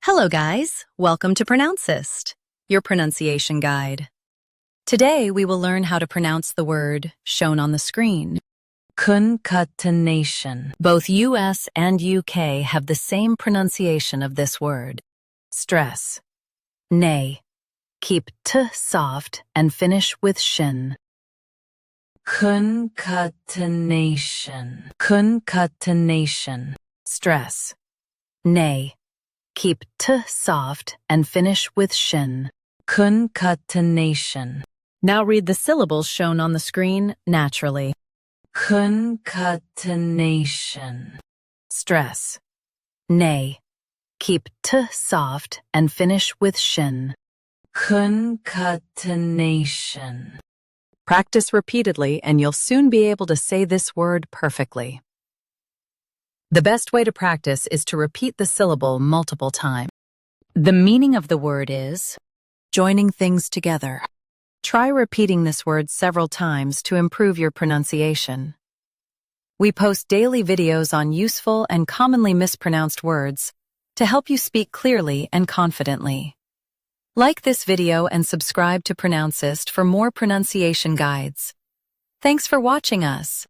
Hello guys, welcome to Pronouncist, your pronunciation guide. Today we will learn how to pronounce the word shown on the screen. Concatenation. Both US and UK have the same pronunciation of this word. Stress. Nay. Keep t soft and finish with shin. Concatenation. Concatenation. Stress. Nay. Keep t soft and finish with shin. Concatenation. Now read the syllables shown on the screen naturally. Concatenation. Stress. Nay. Keep t soft and finish with shin. Concatenation. Practice repeatedly and you'll soon be able to say this word perfectly. The best way to practice is to repeat the syllable multiple times. The meaning of the word is joining things together. Try repeating this word several times to improve your pronunciation. We post daily videos on useful and commonly mispronounced words to help you speak clearly and confidently. Like this video and subscribe to Pronouncist for more pronunciation guides. Thanks for watching us.